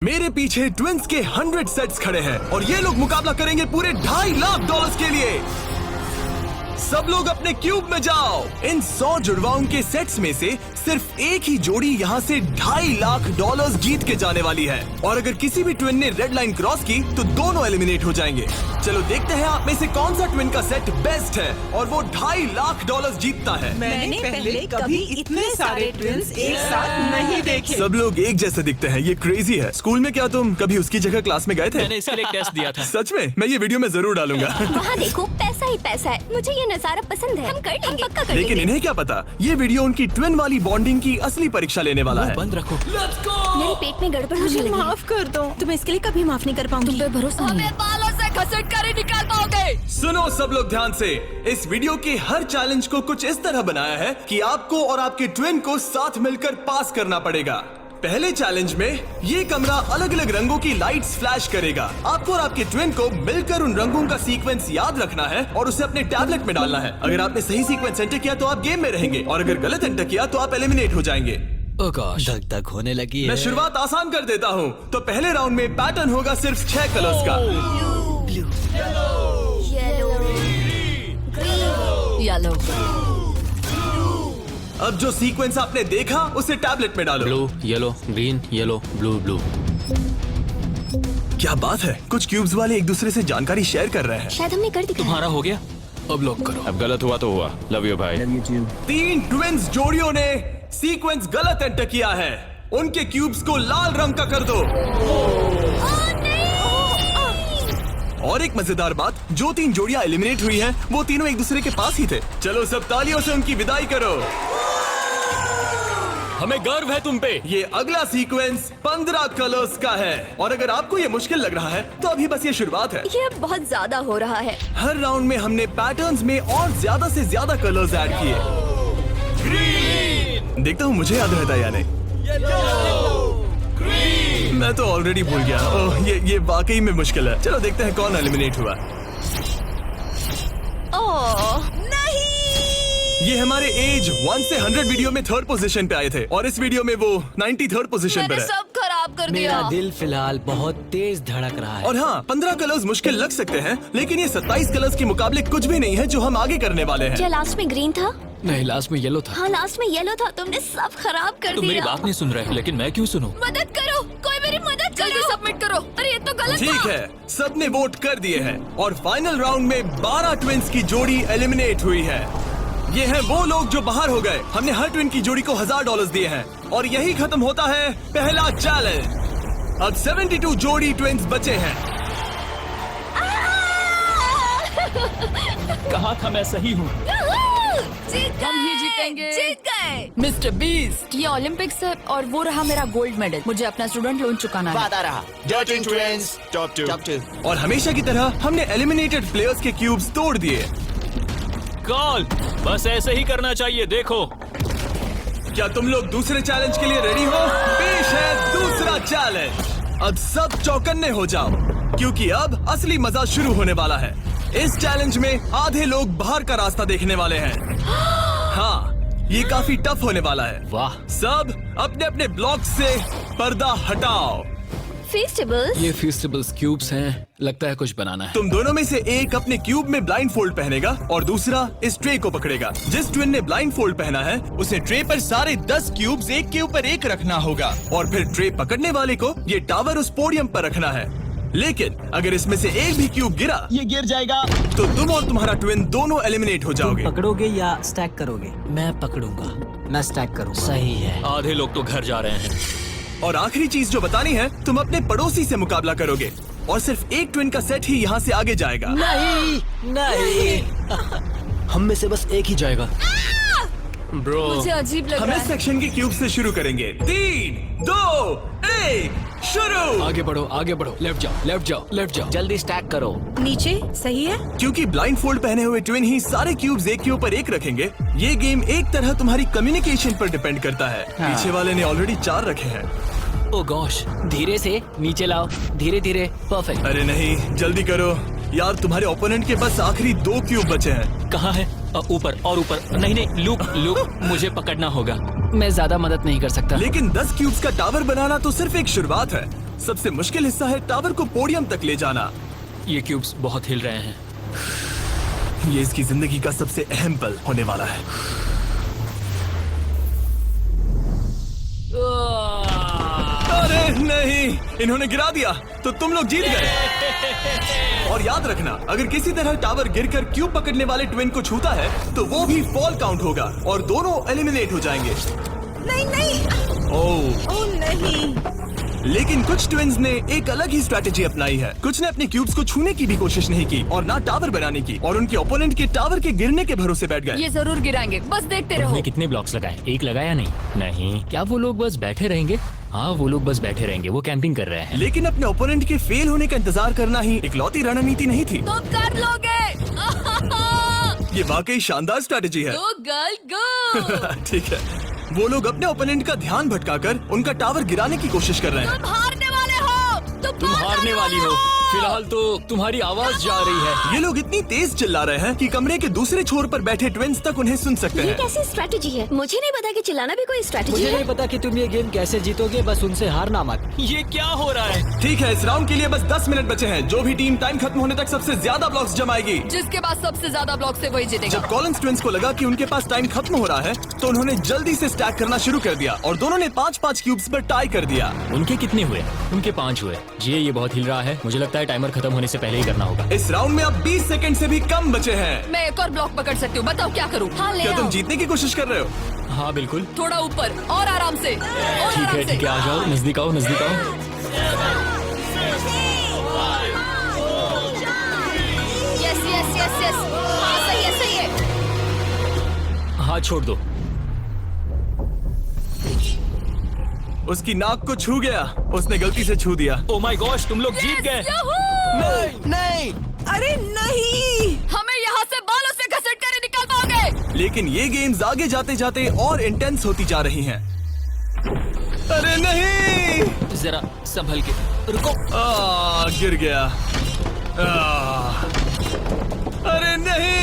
मेरे पीछे ट्विंस के 100 सेट्स खड़े हैं और ये लोग मुकाबला करेंगे पूरे $2.5 लाख के लिए। सब लोग अपने क्यूब में जाओ। इन 100 जुड़वाओं के सेट्स में से सिर्फ एक ही जोड़ी यहाँ से $2.5 लाख जीत के जाने वाली है और अगर किसी भी ट्विन ने रेड लाइन क्रॉस की तो दोनों एलिमिनेट हो जाएंगे। चलो देखते हैं आप में से कौन सा ट्विन का सेट बेस्ट है और वो $2.5 लाख जीतता है। मैंने पहले कभी इतने सारे ट्विन्स एक साथ नहीं देखे। सब लोग एक जैसे दिखते हैं, ये क्रेजी है। स्कूल में क्या तुम कभी उसकी जगह क्लास में गए थे? मैंने इसके लिए एक टेस्ट दिया था। सच में? मैं ये वीडियो में जरूर डालूंगा। वहाँ देखो, पैसा ही पैसा है। मुझे ये नजारा पसंद है। हम कर लेंगे, पक्का कर लेकिन लेंगे। इन्हें क्या पता, ये वीडियो उनकी ट्विन वाली बॉन्डिंग की असली परीक्षा लेने वाला है। बंद रखो। मेरे पेट में गड़बड़ होने मुझे लगी। माफ कर दो, तुम्हें इसके लिए कभी माफ नहीं कर पाऊंगी। तुम पे भरोसा नहीं है। बालों से घसीट कर ही निकाल पाओगे। सुनो सब लोग ध्यान से, इस वीडियो के हर चैलेंज को कुछ इस तरह बनाया है कि आपको और आपके ट्विन को साथ मिलकर पास करना पड़ेगा। पहले चैलेंज में ये कमरा अलग अलग रंगों की लाइट्स फ्लैश करेगा। आपको और आपके ट्विन को मिलकर उन रंगों का सीक्वेंस याद रखना है और उसे अपने टैबलेट में डालना है। अगर आपने सही सीक्वेंस एंटर किया तो आप गेम में रहेंगे और अगर गलत एंटर किया तो आप एलिमिनेट हो जाएंगे। ओह गॉश, धक धक होने लगी मैं है। शुरुआत आसान कर देता हूँ। तो पहले राउंड में पैटर्न होगा सिर्फ 6 कलर्स का। येलो। अब जो सीक्वेंस आपने देखा उसे टैबलेट में डालो। Blue, yellow, green, yellow, blue, blue. क्या बात है, कुछ क्यूब्स वाले एक दूसरे से जानकारी शेयर कर रहे हैं। शायद हमने कर दिखाया। तुम्हारा हो गया, अब लॉक करो। अब गलत हुआ तो हुआ। लव यू भाई। 3 ट्विंस जोड़ियों ने सीक्वेंस गलत एंटर किया है। उनके क्यूब्स को लाल रंग का कर दो। और एक मजेदार बात, जो 3 जोड़ियां एलिमिनेट हुई हैं, वो तीनों एक दूसरे के पास ही थे। चलो सब तालियों से उनकी विदाई करो। हमें गर्व है तुम पे। ये अगला सीक्वेंस 15 कलर्स का है और अगर आपको ये मुश्किल लग रहा है तो अभी बस ये शुरुआत है। ये अब बहुत ज्यादा हो रहा है। हर राउंड में हमने पैटर्न्स में और ज्यादा से ज्यादा कलर्स ऐड किए। ग्रीन, देखता हूँ मुझे याद रहता है या नहीं। मैं तो ऑलरेडी भूल गया। ओह, ये वाकई में मुश्किल है। चलो देखते हैं कौन एलिमिनेट हुआ। ओह ये हमारे एज 1 से 100 वीडियो में 3rd पोजीशन पे आए थे और इस वीडियो में वो 93rd पोजीशन पर मैंने है। सब खराब कर दिया। मेरा दिल फिलहाल बहुत तेज धड़क रहा है। और हाँ, 15 कलर्स मुश्किल लग सकते हैं लेकिन ये 27 कलर्स के मुकाबले कुछ भी नहीं है जो हम आगे करने वाले हैं। क्या लास्ट में ग्रीन था? नहीं, लास्ट में येलो था। हाँ, लास्ट में येलो था। तुमने सब खराब कर तुम मेरी दिया। बात नहीं सुन रहे, लेकिन मैं क्यों सुनूं? मदद करो, कोई मेरी मदद जल्दी सबमिट करो। अरे ये तो गलत ठीक था। है, सबने वोट कर दिए हैं और फाइनल राउंड में 12 ट्विंस की जोड़ी एलिमिनेट हुई है। ये हैं वो लोग जो बाहर हो गए। हमने हर ट्विन की जोड़ी को $1000 दिए हैं और यही खत्म होता है पहला चैलेंज। अब 72 जोड़ी ट्विंस बचे हैं। कहा था मैं सही हूँ। जीत हम ही जीतेंगे। जीत गए। मिस्टर बीस्ट, ये ओलंपिक्स है और वो रहा मेरा गोल्ड मेडल। मुझे अपना स्टूडेंट लोन चुकाना है। वादा रहा। Dirty Twins, top 2. टॉप 2। और हमेशा की तरह हमने एलिमिनेटेड प्लेयर्स के क्यूब्स तोड़ दिए। कॉल, बस ऐसे ही करना चाहिए। देखो, क्या तुम लोग दूसरे चैलेंज के लिए रेडी हो? पेश है दूसरा चैलेंज। अब सब चौकन्ने हो जाओ क्योंकि अब असली मजा शुरू होने वाला है। इस चैलेंज में आधे लोग बाहर का रास्ता देखने वाले हैं। हाँ, ये काफी टफ होने वाला है। वाह, सब अपने अपने ब्लॉक से पर्दा हटाओ। फेस्टिवल्स। ये फेस्टिवल्स क्यूब्स हैं। लगता है कुछ बनाना है। तुम दोनों में से एक अपने क्यूब में ब्लाइंड फोल्ड पहनेगा और दूसरा इस ट्रे को पकड़ेगा। जिस ट्विन ने ब्लाइंड फोल्ड पहना है उसे ट्रे पर सारे 10 क्यूब्स एक के ऊपर एक रखना होगा और फिर ट्रे पकड़ने वाले को ये टावर उस पोडियम पर रखना है। लेकिन अगर इसमें से एक भी क्यूब गिरा, ये गिर जाएगा। तो तुम और तुम्हारा ट्विन दोनों एलिमिनेट हो जाओगे। पकड़ोगे या स्टैक करोगे? मैं पकड़ूंगा। मैं स्टैक करूंगा। सही है। आधे लोग तो घर जा रहे हैं। और आखिरी चीज जो बतानी है, तुम अपने पड़ोसी से मुकाबला करोगे और सिर्फ एक ट्विन का सेट ही यहाँ से आगे जाएगा। नहीं हम में से बस एक ही जाएगा। ब्रो, मुझे अजीब लग हम रहा इस है। सेक्शन के क्यूब से शुरू करेंगे। 3, 2, 1, शुरू। आगे बढ़ो, आगे बढ़ो। लेफ्ट जाओ, लेफ्ट जाओ, लेफ्ट जाओ। जल्दी स्टैक करो। नीचे सही है। क्योंकि ब्लाइंड फोल्ड पहने हुए ट्विन ही सारे क्यूब्स एक के ऊपर एक रखेंगे, ये गेम एक तरह तुम्हारी कम्युनिकेशन पर डिपेंड करता है। पीछे वाले ने ऑलरेडी 4 रखे हैं। ओ गॉश, धीरे से नीचे लाओ, धीरे धीरे। परफेक्ट। अरे नहीं, जल्दी करो यार, तुम्हारे ओपोनेंट के बस आखिरी 2 क्यूब बचे हैं। कहाँ है? ऊपर और ऊपर। नहीं नहीं, लूप लूप मुझे पकड़ना होगा। मैं ज्यादा मदद नहीं कर सकता। लेकिन 10 क्यूब्स का टावर बनाना तो सिर्फ एक शुरुआत है। सबसे मुश्किल हिस्सा है टावर को पोडियम तक ले जाना। ये क्यूब्स बहुत हिल रहे हैं। ये इसकी जिंदगी का सबसे अहम पल होने वाला है। अरे नहीं, इन्होंने गिरा दिया तो तुम लोग जीत गए। और याद रखना, अगर किसी तरह टावर गिरकर क्यूब पकड़ने वाले ट्विन को छूता है तो वो भी फॉल काउंट होगा और दोनों एलिमिनेट हो जाएंगे। नहीं नहीं, ओह नहीं। लेकिन कुछ ट्विन्स ने एक अलग ही स्ट्रैटेजी अपनाई है। कुछ ने अपने क्यूब्स को छूने की भी कोशिश नहीं की और ना टावर बनाने की, और उनके ओपोनेंट के टावर के गिरने के भरोसे बैठ गए। ये जरूर गिराएंगे, बस देखते रहो। तुमने कितने ब्लॉक्स लगाए? एक लगाया नहीं? नहीं। क्या वो लोग बस बैठे रहेंगे? हाँ, वो लोग बस बैठे रहेंगे, वो कैंपिंग कर रहे हैं। लेकिन अपने ओपोनेंट के फेल होने का इंतजार करना ही इकलौती रणनीति नहीं थी। तुम कर लोगे। ये वाकई शानदार स्ट्रैटेजी है। गो गर्ल गो। ठीक है, वो लोग अपने ओपोनेंट का ध्यान भटकाकर उनका टावर गिराने की कोशिश कर रहे हैं। तुम हारने वाले हो। तुम हारने वाली हो। फिलहाल तो तुम्हारी आवाज जा रही है। ये लोग इतनी तेज चिल्ला रहे हैं कि कमरे के दूसरे छोर पर बैठे ट्विन्स तक उन्हें सुन सकते ये हैं। कैसी स्ट्रैटेजी है? मुझे नहीं पता कि चिल्लाना भी कोई स्ट्रैटेजी मुझे है। नहीं पता कि तुम ये गेम कैसे जीतोगे, बस उनसे हारना मत। ये क्या हो रहा है? ठीक है, इस राउंड के लिए बस 10 मिनट बचे हैं। जो भी टीम टाइम खत्म होने तक सबसे ज्यादा ब्लॉक्स जमाएगी, जिसके पास सबसे ज्यादा ब्लॉक से वही जीतेगा। जब कॉलिंस ट्विन्स को लगा कि उनके पास टाइम खत्म हो रहा है तो उन्होंने जल्दी से स्टैक करना शुरू कर दिया और दोनों ने 5-5 क्यूब्स पर टाई कर दिया। उनके कितने हुए? उनके 5 हुए। जी, ये बहुत हिल रहा है। मुझे लगता है टाइमर खत्म होने से पहले ही करना होगा। इस राउंड में अब 20 सेकंड से भी कम बचे हैं। मैं एक और ब्लॉक पकड़ सकती हूँ, बताओ क्या करूँ? हाँ, ले क्या तुम आओ। जीतने की कोशिश कर रहे हो? हाँ बिल्कुल। थोड़ा ऊपर और आराम से। और ठीक आराम है से। ठीक है, आ जाओ, नजदीक आओ, नजदीक आओ। Yes yes yes yes. हाँ सही है सही है। हाथ छोड़ दो। उसकी नाक को छू गया, उसने गलती से छू दिया। ओ माय गॉश, तुम लोग जीत गए। नहीं, अरे नहीं। हमें यहाँ से बालों से घसीट कर निकाल पाओगे। लेकिन ये गेम्स आगे जाते जाते और इंटेंस होती जा रही हैं। अरे नहीं, जरा संभल के रुको। गिर गया। अरे नहीं।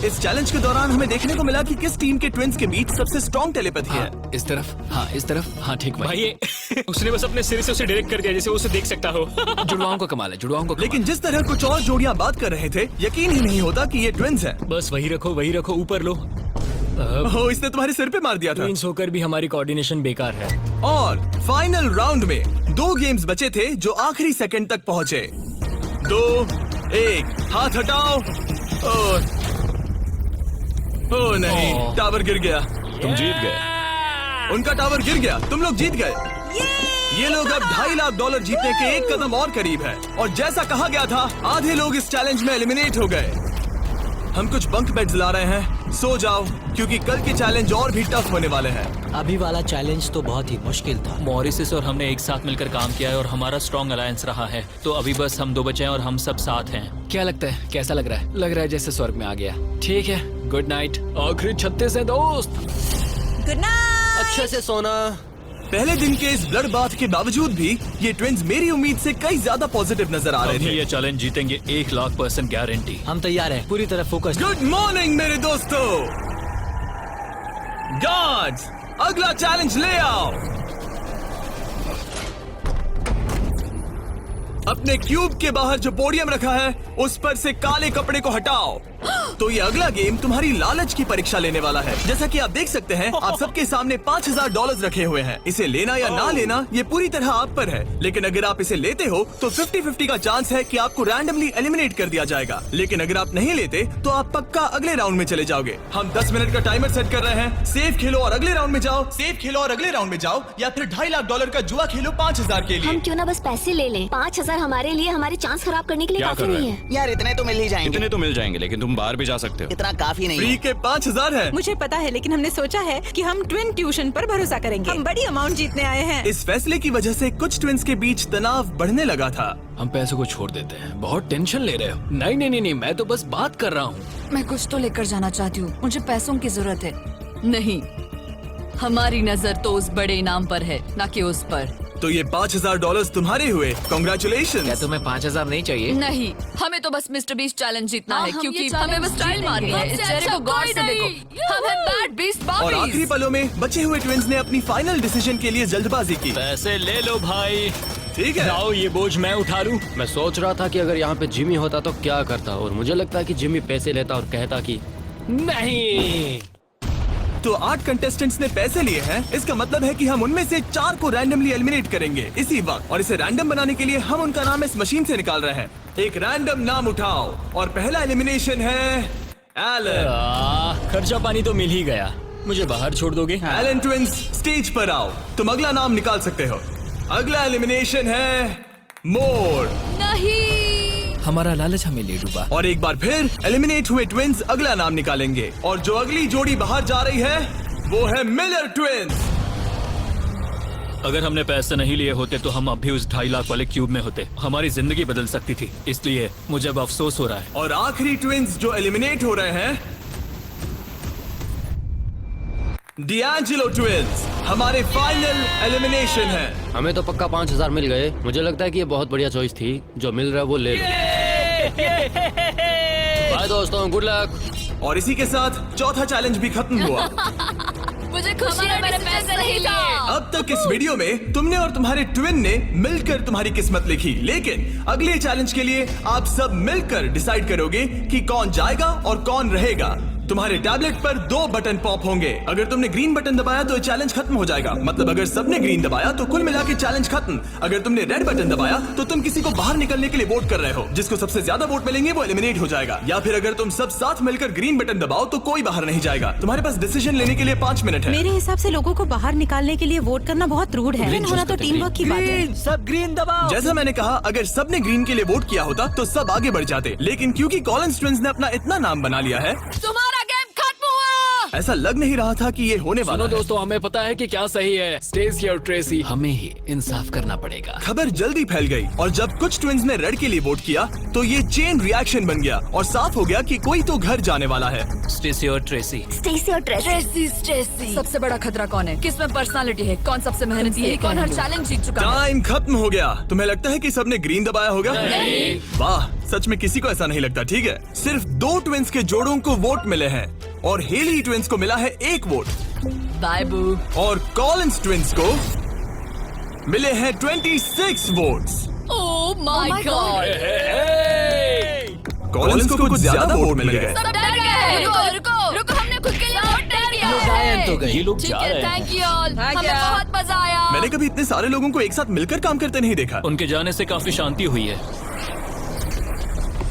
इस चैलेंज के दौरान हमें देखने को मिला कि किस टीम के ट्विन्स के बीच सबसे स्ट्रॉन्ग टेलीपैथी है। इस तरफ, हाँ इस तरफ, हाँ ठीक भाई। ये उसने बस अपने सिर से उसे डायरेक्ट कर दिया जैसे वो उसे देख सकता हो। जुड़वाओं का कमाल है, जुड़वाओं का। लेकिन जिस तरह कुछ और जोड़ियां बात कर रहे थे, यकीन ही नहीं होता कि ये ट्विन्स हैं। बस वही रखो, ऊपर लो। ओह, इसने तुम्हारे सिर पे मार दिया था। ट्विंस होकर भी हमारी कोऑर्डिनेशन बेकार है। और फाइनल राउंड में 2 गेम्स बचे थे जो आखिरी सेकंड तक पहुंचे। 2, 1, हाथ हटाओ। ओह नहीं, टावर गिर गया। तुम जीत गए। उनका टावर गिर गया, तुम लोग जीत गए। ये लोग अब $2.5 लाख जीतने के एक कदम और करीब है। और जैसा कहा गया था, आधे लोग इस चैलेंज में एलिमिनेट हो गए। हम कुछ बंक बेड्स ला रहे हैं, सो जाओ क्योंकि कल के चैलेंज और भी टफ होने वाले हैं। अभी वाला चैलेंज तो बहुत ही मुश्किल था। मॉरिसस और हमने एक साथ मिलकर काम किया है और हमारा स्ट्रॉन्ग अलायंस रहा है। तो अभी बस हम 2 बचे हैं और हम सब साथ हैं। क्या लगता है, कैसा लग रहा है? लग रहा है जैसे स्वर्ग में आ गया। ठीक है, गुड नाइट। आखिरी 36 है दोस्त। Good night. अच्छे से सोना। पहले दिन के इस ब्लड बाथ के बावजूद भी ये ट्विन्स मेरी उम्मीद से कई ज्यादा पॉजिटिव नजर आ रहे अभी थे। ये चैलेंज जीतेंगे 1,00,000% गारंटी। हम तैयार हैं, पूरी तरह फोकस। गुड मॉर्निंग मेरे दोस्तों। गार्ड्स, अगला चैलेंज ले आओ। अपने क्यूब के बाहर जो पोडियम रखा है उस पर से काले कपड़े को हटाओ। तो ये अगला गेम तुम्हारी लालच की परीक्षा लेने वाला है। जैसा कि आप देख सकते हैं, आप सबके सामने $5,000 रखे हुए हैं। इसे लेना या ना लेना ये पूरी तरह आप पर है। लेकिन अगर आप इसे लेते हो तो 50-50 का चांस है कि आपको रैंडमली एलिमिनेट कर दिया जाएगा। लेकिन अगर आप नहीं लेते तो आप पक्का अगले राउंड में चले जाओगे। हम 10 मिनट का टाइमर सेट कर रहे हैं। सेफ खेलो और अगले राउंड में जाओ, सेफ खेलो और अगले राउंड में जाओ, या फिर $2.5 लाख का जुआ खेलो 5,000 के लिए। हम क्यों ना बस पैसे ले लें? 5,000 हमारे लिए हमारे चांस खराब करने के लिए क्या काफी कर रहे नहीं हैं? है। यार इतने तो मिल ही जाएंगे। इतने तो मिल जाएंगे, लेकिन तुम बाहर भी जा सकते हो। इतना काफी नहीं फ्री है। के 5,000 है। मुझे पता है, लेकिन हमने सोचा है कि हम ट्विन ट्यूशन पर भरोसा करेंगे। हम बड़ी अमाउंट जीतने आए हैं। इस फैसले की वजह से कुछ ट्विन्स के बीच तनाव बढ़ने लगा था। हम पैसों को छोड़ देते हैं, बहुत टेंशन ले रहे हो। नहीं नहीं नहीं, मैं तो बस बात कर रहा हूँ। मैं कुछ तो लेकर जाना चाहती हूँ, मुझे पैसों की जरूरत है। नहीं, हमारी नजर तो उस बड़े इनाम पर है, ना कि उस पर। तो ये $5,000 तुम्हारे हुए। कॉन्ग्रेचुलेशन। क्या तुम्हें 5,000 नहीं चाहिए? नहीं, हमें तो बस मिस्टर बीस्ट चैलेंज जीतना हाँ, है, हम क्योंकि ये हमें बस challenge स्टाइल मारनी है। इस जीतेंगे। चेहरे को हमसे गौर अच्छा से कोई देखो, नहीं। हम हैं बैड बीस्ट और आखिरी बॉबीज। पलों में बचे हुए ट्विन्स ने अपनी फाइनल डिसीजन के लिए जल्दबाजी की। पैसे ले लो भाई। ठीक है। लाओ ये बोझ मैं उठा लूं। मैं सोच रहा था कि अगर यहाँ पे जिमी होता तो क्या करता, और मुझे लगता है कि जिमी पैसे लेता और कहता कि नहीं। तो 8 कंटेस्टेंट्स ने पैसे लिए हैं। इसका मतलब है कि हम उनमें से 4 को रैंडमली एलिमिनेट करेंगे इसी वक्त, और इसे रैंडम बनाने के लिए हम उनका नाम इस मशीन से निकाल रहे हैं। एक रैंडम नाम उठाओ, और पहला एलिमिनेशन है एलन। खर्चा पानी तो मिल ही गया, मुझे बाहर छोड़ दोगे? एलन ट्विंस, स्टेज पर आओ। तुम अगला नाम निकाल सकते हो। अगला एलिमिनेशन है मोर। नहीं, हमारा लालच हमें ले डूबा। और एक बार फिर एलिमिनेट हुए ट्विंस अगला नाम निकालेंगे, और जो अगली जोड़ी बाहर जा रही है वो है मिलर ट्विंस। अगर हमने पैसे नहीं लिए होते तो हम अब भी उस 2.5 लाख वाले क्यूब में होते। हमारी जिंदगी बदल सकती थी, इसलिए मुझे अब अफसोस हो रहा है। और आखिरी ट्विंस जो एलिमिनेट हो रहे हैं, डिएंजेलो ट्विंस, हमारे फाइनल एलिमिनेशन है। हमें तो पक्का 5,000 मिल गए। मुझे लगता है कि ये बहुत बढ़िया चॉइस थी। जो मिल रहा है वो ले लो। बाय दोस्तों, गुड लक। और इसी के साथ चौथा चैलेंज भी खत्म हुआ। मुझे खुशी है मैंने पैसे नहीं लिए। अब तक इस वीडियो में तुमने और तुम्हारे ट्विन ने मिलकर तुम्हारी किस्मत लिखी, लेकिन अगले चैलेंज के लिए आप सब मिलकर डिसाइड करोगे कि कौन जाएगा और कौन रहेगा। तुम्हारे टैबलेट पर 2 बटन पॉप होंगे। अगर तुमने ग्रीन बटन दबाया तो चैलेंज खत्म हो जाएगा, मतलब अगर सबने ग्रीन दबाया तो कुल मिला के चैलेंज खत्म। अगर तुमने रेड बटन दबाया तो तुम किसी को बाहर निकलने के लिए वोट कर रहे हो। जिसको सबसे ज्यादा वोट मिलेंगे वो एलिमिनेट हो जाएगा। या फिर अगर तुम सब साथ मिलकर ग्रीन बटन दबाओ तो कोई बाहर नहीं जाएगा। तुम्हारे पास डिसीजन लेने के लिए 5 मिनट है। मेरे हिसाब से लोगों को बाहर निकालने के लिए वोट करना बहुत रूड है। ग्रीन होना तो टीम वर्क की बात है। सब ग्रीन दबाओ। जैसा मैंने कहा, अगर सबने ग्रीन के लिए वोट किया होता तो सब आगे बढ़ जाते, लेकिन क्योंकि कॉलिंस ट्विंस ने अपना इतना नाम बना लिया है, तुम्हारा गेम खत्म हुआ। ऐसा लग नहीं रहा था कि ये होने वाला सुनो है। दोस्तों, हमें पता है कि क्या सही है। स्टेसी और ट्रेसी, हमें ही इंसाफ करना पड़ेगा। खबर जल्दी फैल गई, और जब कुछ ट्विंस ने रेड के लिए वोट किया तो ये चेन रिएक्शन बन गया और साफ हो गया कि कोई तो घर जाने वाला है। स्टेसी और ट्रेसी। स्टेसी और ट्रेसी। स्टेसी। सबसे बड़ा खतरा कौन है? किसमें पर्सनालिटी है? कौन सबसे मेहनती है? कौन हर चैलेंज जीत चुका है? टाइम खत्म हो गया। तुम्हें लगता है कि सबने ग्रीन दबाया होगा? नहीं। वाह, सच में किसी को ऐसा नहीं लगता। ठीक है, सिर्फ 2 ट्विंस के जोड़ों को वोट मिले हैं, और हेली ट्विंस को मिला है 1 वोट, बाय बू। और कॉलिंस ट्विंस को मिले हैं 26 votes. Oh my God. Collins को कुछ ज्यादा वोट मिल गए। सब डर गए। रुको, हमने खुद के लिए वोट नहीं दिया लोग आए है। तो गए। ये लोग ठीक जा है, रहे हैं। Thank you all. हमें बहुत मजा आया। मैंने कभी इतने सारे लोगों को एक साथ मिलकर काम करते नहीं देखा। उनके जाने से काफी शांति हुई है।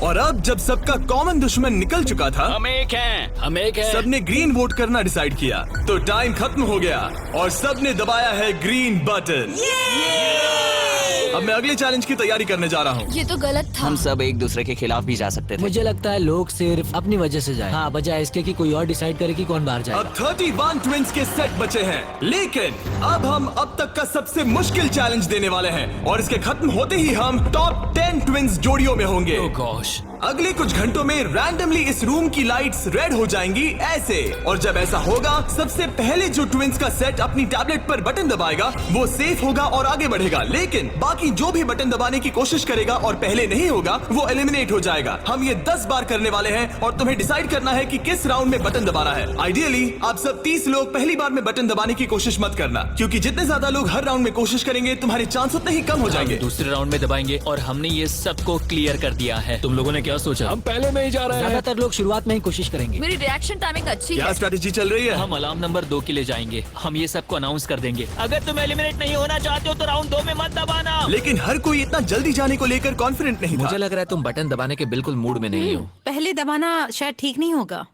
और अब जब सबका कॉमन दुश्मन निकल चुका था, हम एक हैं। सबने ग्रीन वोट करना डिसाइड किया। तो टाइम खत्म हो गया और सबने दबाया है ग्रीन बटन। अब मैं अगले चैलेंज की तैयारी करने जा रहा हूँ। ये तो गलत था। हम सब एक दूसरे के खिलाफ भी जा सकते थे। मुझे लगता है लोग सिर्फ अपनी वजह से जाए, हाँ, बजाय इसके कि कोई और डिसाइड करे कि कौन बाहर जाए। अब 31 ट्विंस के सेट बचे हैं, लेकिन अब हम अब तक का सबसे मुश्किल चैलेंज देने वाले हैं, और इसके खत्म होते ही हम टॉप 10 ट्विंस जोड़ियों में होंगे। Oh gosh। अगले कुछ घंटों में रैंडमली इस रूम की लाइट्स रेड हो जाएंगी ऐसे, और जब ऐसा होगा सबसे पहले जो ट्विंस का सेट अपनी टैबलेट पर बटन दबाएगा वो सेफ होगा और आगे बढ़ेगा, लेकिन बाकी जो भी बटन दबाने की कोशिश करेगा और पहले नहीं होगा वो एलिमिनेट हो जाएगा। हम ये 10 बार करने वाले हैं और तुम्हें डिसाइड करना है कि किस राउंड में बटन दबाना है। आइडियली आप सब 30 लोग पहली बार में बटन दबाने की कोशिश मत करना, क्योंकि जितने ज्यादा लोग हर राउंड में कोशिश करेंगे तुम्हारे चांस उतने ही कम हो जाएंगे। दूसरे राउंड में दबाएंगे, और हमने ये सबको क्लियर कर दिया है। तुम लोगों ने क्या सोचा? हम पहले में ही जा रहे हैं। ज्यादातर लोग शुरुआत में ही कोशिश करेंगे। मेरी रिएक्शन टाइमिंग अच्छी क्या है। स्ट्रेटेजी चल रही है? हम अलार्म नंबर 2 के लिए जाएंगे। हम ये सबको अनाउंस कर देंगे। अगर तुम एलिमिनेट नहीं होना चाहते हो तो राउंड 2 में मत दबाना। लेकिन हर कोई इतना जल्दी जाने को लेकर कॉन्फिडेंट नहीं था। मुझे लग रहा है तुम बटन दबाने के बिल्कुल मूड में नहीं हो। पहले दबाना शायद ठीक नहीं होगा।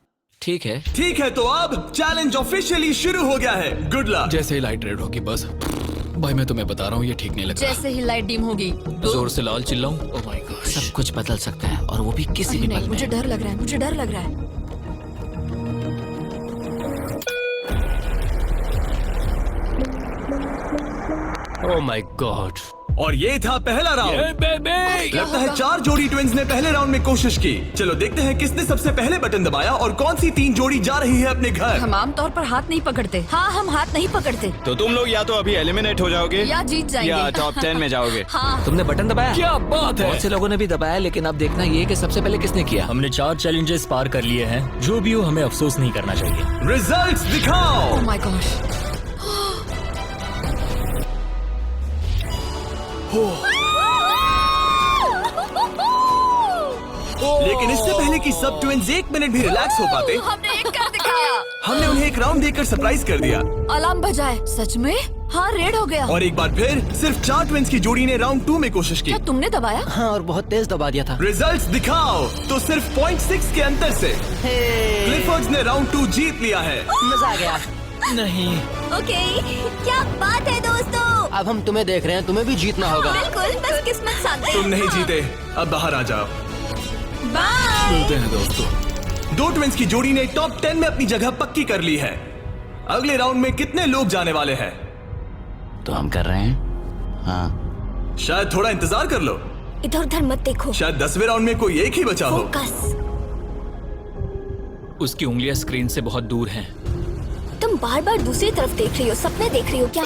ठीक है, ठीक है, तो अब चैलेंज ऑफिशियली शुरू हो गया है। Good luck. जैसे ही लाइट रेड होगी बस। भाई मैं तुम्हें बता रहा हूँ, ये ठीक नहीं लग रहा। जैसे ही लाइट डिम होगी जोर से लाल चिल्लाऊं? Oh my God. सब कुछ बदल सकता है, और वो भी किसी भी नहीं, पल में। मुझे डर लग रहा है। मुझे डर लग रहा है। Oh my God. और ये था पहला राउंड। लगता है 4 जोड़ी ट्विंस ने पहले राउंड में कोशिश की। चलो देखते हैं किसने सबसे पहले बटन दबाया और कौन सी 3 जोड़ी जा रही है अपने घर। हम आमतौर पर हाथ नहीं पकड़ते। हाँ, हम हाथ नहीं पकड़ते। तो तुम लोग या तो अभी एलिमिनेट हो जाओगे या जीत जाएंगे। या टॉप 10 में जाओगे। हाँ। तुमने बटन दबाया? क्या बात है। बहुत से लोगों ने भी दबाया, लेकिन अब देखना ये कि सबसे पहले किसने किया। हमने 4 चैलेंजेस पार कर लिए हैं। जो भी हो, हमें अफसोस नहीं करना चाहिए। रिजल्ट्स दिखाओ। ओह माय गॉश। लेकिन इससे पहले कि सब ट्विंस 1 मिनट भी रिलैक्स हो पाते, हमने एक कर दिखाया। हमने उन्हें एक राउंड देकर सरप्राइज कर दिया। अलार्म बजाए। सच में? हाँ, रेड हो गया। और एक बार फिर सिर्फ 4 ट्विंस की जोड़ी ने राउंड 2 में कोशिश की। क्या तुमने दबाया? हाँ, और बहुत तेज दबा दिया था। रिजल्ट्स दिखाओ। तो सिर्फ 0.6 के अंतर से क्लिफर्ड्स ने राउंड 2 जीत लिया है। मजा आ गया। नहीं। ओके, क्या बात है दोस्तों। अब हम तुम्हें देख रहे हैं, तुम्हें भी जीतना होगा। बिल्कुल, बस किस्मत साथ दे। तुम नहीं जीते, अब बाहर आ जाओ। बाय। मिलते हैं दोस्तों। 2 ट्विंस की जोड़ी ने टॉप 10 में अपनी जगह पक्की कर ली है। अगले राउंड में कितने लोग जाने वाले हैं? तो हम कर रहे हैं। हाँ, शायद थोड़ा इंतजार कर लो। इधर उधर मत देखो। शायद 10वें राउंड में कोई एक ही बचा हो। फोकस। उसकी उंगलियां स्क्रीन से बहुत दूर हैं। तुम बार बार दूसरी तरफ देख रही हो, सपने देख रही हो क्या?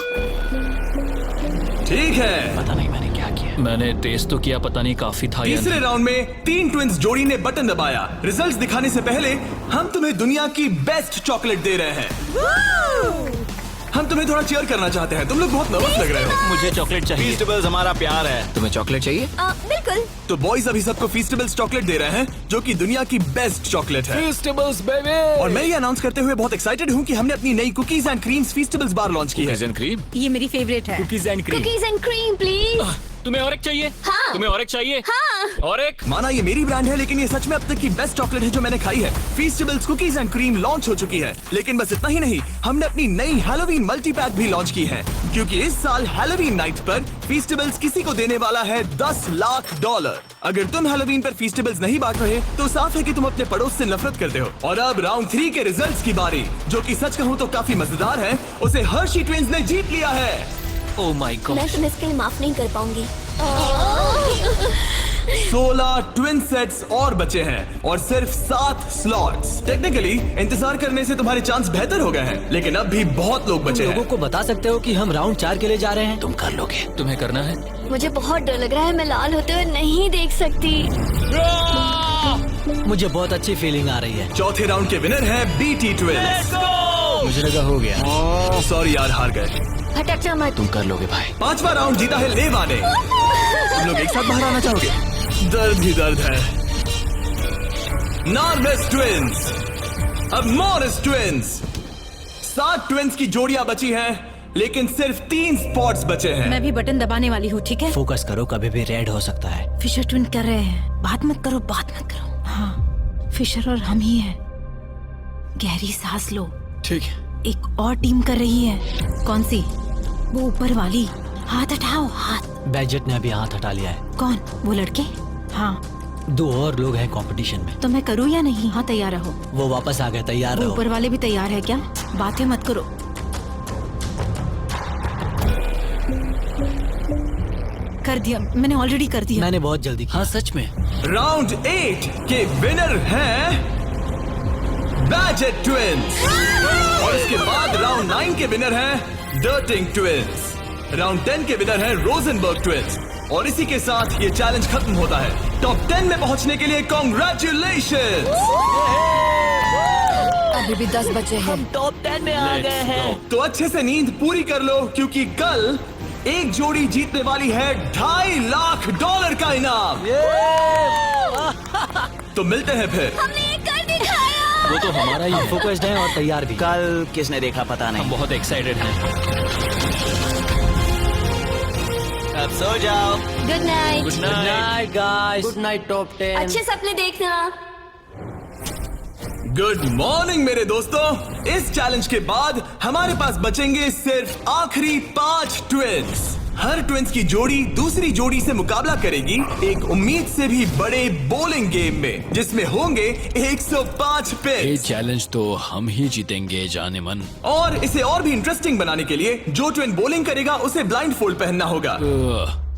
ठीक है। पता नहीं मैंने क्या किया। मैंने टेस्ट तो किया, पता नहीं काफी था या तीसरे नहीं। राउंड में 3 ट्विंस जोड़ी ने बटन दबाया। रिजल्ट्स दिखाने से पहले हम तुम्हें दुनिया की बेस्ट चॉकलेट दे रहे हैं। हम तुम्हें थोड़ा चीयर करना चाहते हैं। तुम लोग बहुत नर्वस लग रहे हो। मुझे चॉकलेट चाहिए। फीस्टेबल्स हमारा प्यार है। तुम्हें चॉकलेट चाहिए? बिल्कुल। तो बॉयज अभी सबको फीस्टेबल्स चॉकलेट दे रहे हैं, जो कि दुनिया की बेस्ट चॉकलेट है। Festivals baby. और मैं ये अनाउंस करते हुए बहुत एक्साइटेड हूँ कि हमने अपनी नई cookies and creams Feastables bar launch की है। Cookies and cream. ये मेरी फेवरेट है। Cookies and cream. Cookies and cream please. तुम्हें और एक चाहिए? हाँ। तुम्हें और एक चाहिए? हाँ। और एक? माना ये मेरी ब्रांड है, लेकिन ये सच में अब तक की बेस्ट चॉकलेट है जो मैंने खाई है। फीस्टेबल्स कुकीज एंड क्रीम लॉन्च हो चुकी है, लेकिन बस इतना ही नहीं, हमने अपनी नई हैलोवीन मल्टी पैक भी लॉन्च की है, क्योंकि इस साल हैलोवीन नाइट पर फीस्टेबल्स किसी को देने वाला है $10 लाख। अगर तुम हैलोवीन पर फीस्टेबल्स नहीं बांट रहे, तो साफ है कि तुम अपने पड़ोस से नफरत करते हो। और अब राउंड 3 के रिजल्ट्स की बारी, जो कि सच कहूँ तो काफी मजेदार है। उसे हर्शी ट्विंस ने जीत लिया है। Oh my God. मैं तुम्हें इसके लिए माफ नहीं कर पाऊंगी। 16 ट्विन सेट्स और बचे हैं और सिर्फ 7 स्लॉट्स। टेक्निकली इंतजार करने से तुम्हारे चांस बेहतर हो गए हैं, लेकिन अब भी बहुत लोग बचे लोगों हैं। को बता सकते हो कि हम राउंड 4 के लिए जा रहे हैं? तुम कर लोगे। तुम्हें करना है? मुझे बहुत डर लग रहा है, मैं लाल होते हुए नहीं देख सकती। मुझे बहुत अच्छी फीलिंग आ रही है। चौथे राउंड के विनर है बीटी ट्विंस। मुझे लगा हो गया। सॉरी यार, हार गए। हटक जा मत। तुम कर लोगे भाई। 5वां राउंड जीता है लेवा ने। तुम लोग एक साथ बाहर आना चाहोगे? दर्द ही दर्द है। नॉर्मस ट्विंस, अब मॉरिस ट्विंस। 7 ट्विंस की जोड़ियां बची हैं, लेकिन सिर्फ 3 स्पॉट्स बचे हैं। मैं भी बटन दबाने वाली हूँ, ठीक है? फोकस करो, कभी भी रेड हो सकता है। फिशर ट्विन कर रहे हैं। बात मत करो, बात मत करो। हाँ, फिशर और हम ही हैं। गहरी सांस लो। ठीक है। एक और टीम कर रही है। कौन सी? वो ऊपर वाली। हाथ हटाओ, हाथ। बैजेट ने अभी हाथ हटा लिया है। कौन? वो लड़के? हाँ। 2 और लोग हैं कंपटीशन में। तो मैं करूँ या नहीं? हाँ, तैयार रहो। वो वापस आ गए, तैयार वो रहो। ऊपर वाले भी तैयार है क्या? बातें मत करो। कर दिया, मैंने ऑलरेडी कर दिया। मैंने बहुत जल्दी किया। हाँ सच में। राउंड 8 के विनर हैं बैजेट ट्विंस। और इसके बाद राउंड 9 के विनर हैं डर्टिंग ट्विंस। राउंड 10 के विनर हैं रोजनबर्ग ट्विंस। और इसी के साथ ये चैलेंज खत्म होता है। टॉप 10 में पहुंचने के लिए कांग्रेचुलेशन। अभी भी 10 बचे हैं। टॉप 10 में आ गए हैं। तो अच्छे से नींद पूरी कर लो, क्योंकि कल एक जोड़ी जीतने वाली है $2.5 लाख का इनाम। तो मिलते हैं फिर। हमने ये कर दिखाया। वो तो हमारा ही है। फोकस्ड हैं और तैयार भी। कल किसने देखा पता हम नहीं। बहुत एक्साइटेड हैं। अब सो जाओ। Good night. Good night guys. Good night top 10। अच्छे सपने देखना। गुड मॉर्निंग मेरे दोस्तों। इस चैलेंज के बाद हमारे पास बचेंगे सिर्फ आखिरी 5 ट्विंस। हर ट्विंस की जोड़ी दूसरी जोड़ी से मुकाबला करेगी एक उम्मीद से भी बड़े बोलिंग गेम में, जिसमें होंगे 105 ये पिक्स। चैलेंज तो हम ही जीतेंगे जाने मन। और इसे और भी इंटरेस्टिंग बनाने के लिए जो ट्विन बॉलिंग करेगा उसे ब्लाइंड फोल्ड पहनना होगा।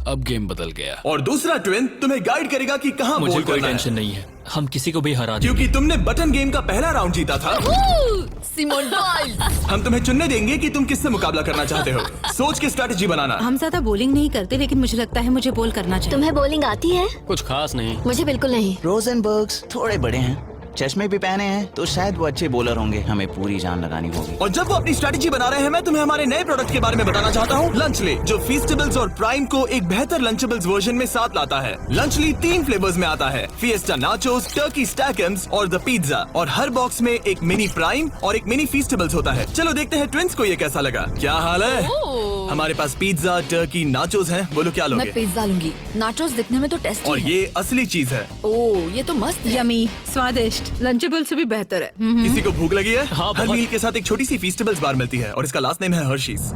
अब गेम बदल गया। और दूसरा ट्विन तुम्हें गाइड करेगा कि कहां मुझे बॉल कोई करना टेंशन है, नहीं है। हम किसी को भी हरा देंगे। क्योंकि तुमने बटन गेम का पहला राउंड जीता था। Simone Biles. हम तुम्हें चुनने देंगे कि तुम किससे मुकाबला करना चाहते हो। सोच के स्ट्रेटेजी बनाना। हम ज्यादा बॉलिंग नहीं करते, लेकिन मुझे लगता है मुझे बॉल करना चाहिए। तुम्हें बॉलिंग आती है? कुछ खास नहीं। मुझे बिल्कुल नहीं। रोजनबर्ग्स थोड़े बड़े हैं। चश्मे भी पहने हैं तो शायद वो अच्छे बॉलर होंगे। हमें पूरी जान लगानी होगी। और जब वो अपनी स्ट्रेटेजी बना रहे हैं, मैं तुम्हें हमारे नए प्रोडक्ट के बारे में बताना चाहता हूँ, लंचली, जो फीस्टेबल्स और प्राइम को एक बेहतर लंचेबल्स वर्जन में साथ लाता है। लंचली 3 फ्लेवर्स में आता है, फिएस्टा नाचोस, टर्की स्टैकम्स और द पिज्जा। और हर बॉक्स में एक मिनी प्राइम और एक मिनी फीस्टेबल्स होता है। चलो देखते हैं ट्विंस को ये कैसा लगा। क्या हाल है? हमारे पास पिज्जा, टर्की, नाचोस हैं। बोलो क्या लोगे? मैं पिज्जा लूंगी। नाचोस दिखने में तो टेस्टी और है। ये असली चीज है। ओह, ये तो मस्त है। यमी, स्वादिष्ट, लंचेबल से भी बेहतर है। किसी को भूख लगी है? हाँ, हर बहुत। मील के साथ एक छोटी सी फीस्टेबल्स बार मिलती है और इसका लास्ट नेम है हर्शीज।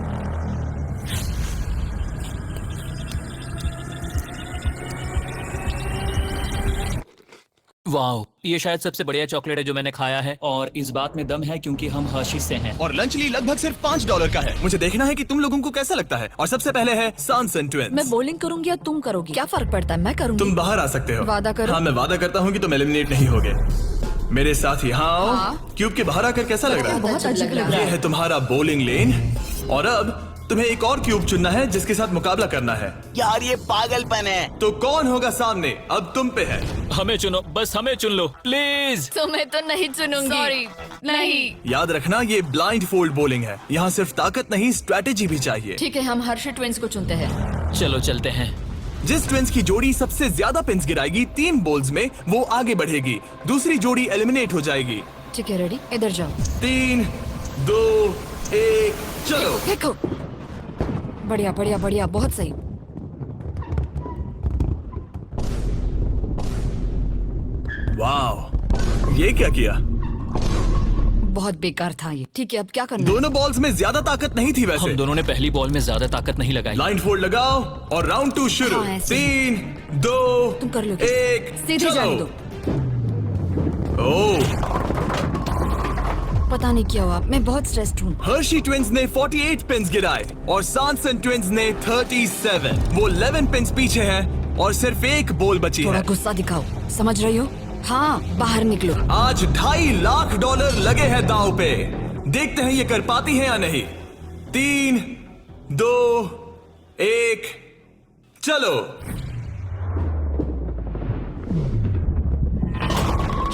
वाह, ये शायद सबसे बढ़िया चॉकलेट है जो मैंने खाया है, और इस बात में दम है क्योंकि हम हर्शीज से हैं। और लंचली लगभग सिर्फ $5 का है। मुझे देखना है कि तुम लोगों को कैसा लगता है। और सबसे पहले है सांसन ट्विंस। मैं बॉलिंग करूंगी या तुम करोगी? क्या फर्क पड़ता है? मैं करूंगी। तुम बाहर आ सकते हो। वादा करो। हाँ, मैं वादा करता हूँ कि तुम एलिमिनेट नहीं होगे। मेरे साथ ही हाँ आओ। हाँ। क्यूब के बाहर आकर कैसा लग रहा है? बहुत अजीब लग रहा ये है। है तुम्हारा बॉलिंग लेन। और अब तुम्हें एक और क्यूब चुनना है जिसके साथ मुकाबला करना है। यार ये पागलपन है। तो कौन होगा सामने? अब तुम पे है। हमें चुनो, बस हमें चुन लो प्लीज। तो मैं तो नहीं चुनूंगी। सॉरी, नहीं। याद रखना, ये ब्लाइंड फोल्ड बॉलिंग है। यहाँ सिर्फ ताकत नहीं, स्ट्रेटेजी भी चाहिए। ठीक है, हम हर्षी ट्विंस को चुनते हैं। चलो चलते हैं। जिस ट्विंस की जोड़ी सबसे ज्यादा पिन्स गिराएगी 3 बॉल्स में, वो आगे बढ़ेगी। दूसरी जोड़ी एलिमिनेट हो जाएगी। ठीक है, रेडी? इधर जाओ। 3, 2, 1, चलो। देखो, बढ़िया बढ़िया बढ़िया, बहुत सही। वाह, ये क्या किया? बहुत बेकार था ये। ठीक है, अब क्या करना है? दोनों बॉल्स में ज्यादा ताकत नहीं थी वैसे। हम दोनों ने पहली बॉल में ज्यादा ताकत नहीं लगाई। लाइन फोल्ड लगाओ और राउंड 2 शुरू। हाँ, ऐसे। 3, 2, तुम कर लोगे। 1, सीधे जाने दो। ओह, पता नहीं क्या हुआ, मैं बहुत स्ट्रेस्ड हूँ। हर्शी ट्विंस ने 48 पिन्स गिराए और सांसन ट्विंस ने 37। वो 11 पिन्स पीछे हैं और सिर्फ एक बॉल बची थोड़ा है। गुस्सा दिखाओ, समझ रही हो? हाँ, बाहर निकलो। आज $2.5 लाख लगे हैं दांव पे। देखते हैं ये कर पाती है या नहीं। 3, 2, 1, चलो।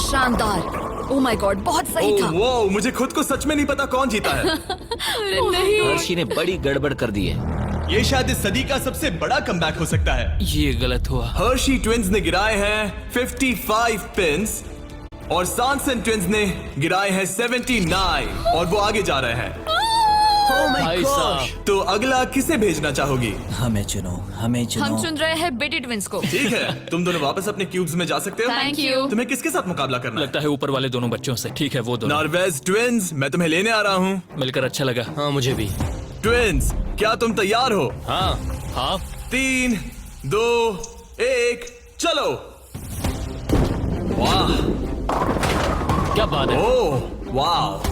शानदार। ओह माय गॉड, बहुत सही था। वो मुझे खुद को सच में नहीं पता कौन जीता है। नहीं। हर्षी ने बड़ी गड़बड़ कर दी है। ये शायद इस सदी का सबसे बड़ा कमबैक हो सकता है। ये गलत हुआ। हर्शी ट्विंस ने गिराए हैं 55 पिन्स और सांसन ट्विंस ने गिराए हैं 79 और वो आगे जा रहे हैं। भाई साहब, तो अगला किसे भेजना चाहोगी? हमें चुनो, हमें चुनो। हम चुन रहे हैं बेटी ट्विंस को। ठीक है, तुम दोनों वापस अपने क्यूब्स में जा सकते हो। Thank you। तुम्हें किसके साथ मुकाबला करना है? लगता है ऊपर वाले दोनों बच्चों से। ठीक है, वो दोनों। नॉर्वेज ट्विंस, मैं तुम्हें लेने आ रहा हूँ। मिलकर अच्छा लगा। हाँ मुझे भी। ट्विंस, क्या तुम तैयार हो? हाँ हाँ, 3, 2, 1, चलो। वाह, क्या बात है। ओह, वाह।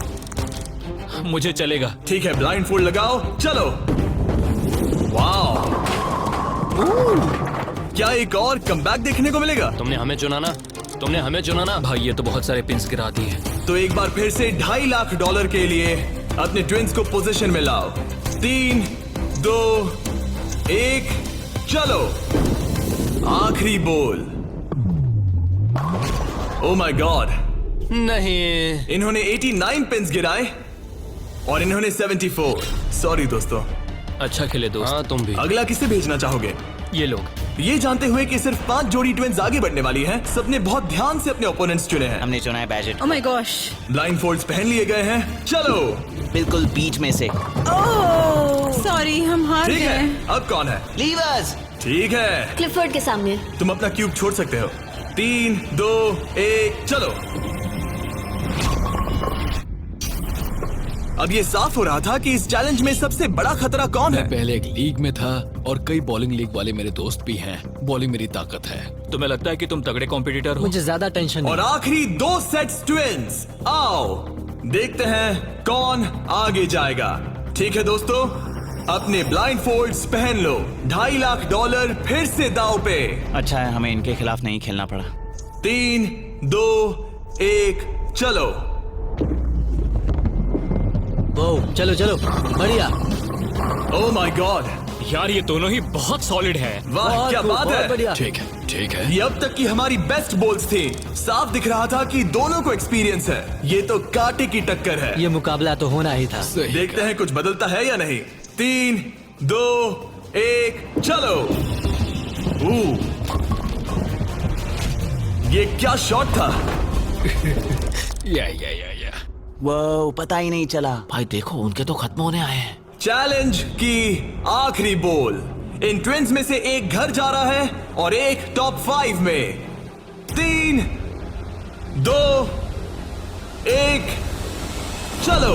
मुझे चलेगा। ठीक है, ब्लाइंड फोल्ड लगाओ, चलो। वाह, क्या एक और कमबैक देखने को मिलेगा? तुमने हमें चुना ना, तुमने हमें चुना ना। भाई ये तो बहुत सारे पिन्स गिरा दिए। तो एक बार फिर से $2.5 लाख के लिए अपने ट्विंस को पोजीशन में लाओ। 3, 2, 1, चलो। आखिरी बॉल। ओ माय गॉड, नहीं। इन्होंने 89 पिन्स गिराए और इन्होंने 74। सॉरी दोस्तों। अच्छा खेले दोस्त। हाँ तुम भी। अगला किसे भेजना चाहोगे? ये लोग। ये जानते हुए कि सिर्फ 5 जोड़ी ट्विंस आगे बढ़ने वाली हैं, सबने बहुत ध्यान से अपने ओपोनेंट्स चुने हैं। हमने चुना है बैजेट। Oh my gosh. Blindfolds पहन लिए गए हैं, चलो। बिल्कुल बीच में से। ओह, सॉरी, हम हार ठीक है, गए। अब कौन है? लीवर्स। ठीक है, क्लिफर्ड के सामने। तुम अपना क्यूब छोड़ सकते हो। 3, 2, 1, चलो। अब ये साफ हो रहा था कि इस चैलेंज में सबसे बड़ा खतरा कौन है। पहले एक लीग में था और कई बॉलिंग लीग वाले मेरे दोस्त भी हैं। बॉलिंग मेरी ताकत है। तुम्हें लगता है कि तुम तगड़े कॉम्पिटिटर हो? मुझे ज्यादा टेंशन और नहीं। आखिरी 2 सेट्स ट्विंस। आओ देखते हैं कौन आगे जाएगा। ठीक है दोस्तों, अपने ब्लाइंड फोल्ड्स पहन लो। $2.5 लाख फिर से दाव पे। अच्छा है हमें इनके खिलाफ नहीं खेलना पड़ा। 3, 2, 1, चलो। ओ, चलो चलो, बढ़िया। ओह माय गॉड, यार ये दोनों ही बहुत सॉलिड है। वाह क्या बात है। बढ़िया। ठीक है ये अब तक की हमारी बेस्ट बॉल्स थी। साफ दिख रहा था कि दोनों को एक्सपीरियंस है। ये तो कांटे की टक्कर है। ये मुकाबला तो होना ही था। सही देखते हैं कुछ बदलता है या नहीं। 3, 2, 1 चलो। ये क्या शॉट था। या वो पता ही नहीं चला। भाई देखो उनके तो खत्म होने आए हैं। चैलेंज की आखिरी बॉल। इन ट्विंस में से एक घर जा रहा है और एक टॉप 5 में। 3, 2, 1 चलो।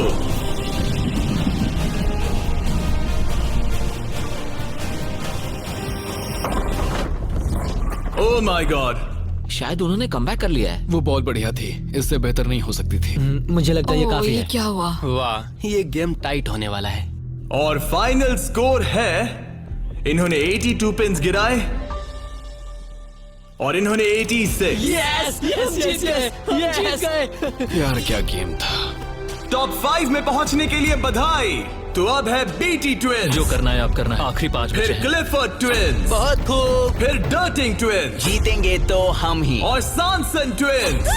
Oh my God. शायद उन्होंने कमबैक कर लिया है। वो बहुत बढ़िया थी, इससे बेहतर नहीं हो सकती थी। मुझे लगता है ये काफी ये है। क्या हुआ? वाह, ये गेम टाइट होने वाला है। और फाइनल स्कोर है, इन्होंने 82 पिन्स गिराए और इन्होंने 86। यार क्या गेम था। टॉप 5 में पहुंचने के लिए बधाई। तो अब है बीटी ट्विंस, जो करना है आप करना है। आखिरी 5 बचे फिर हैं। क्लिफर्ड ट्विंस, बहुत खूब। फिर डर्टिंग ट्विंस जीतेंगे तो हम ही। और सॉनसन ट्विंस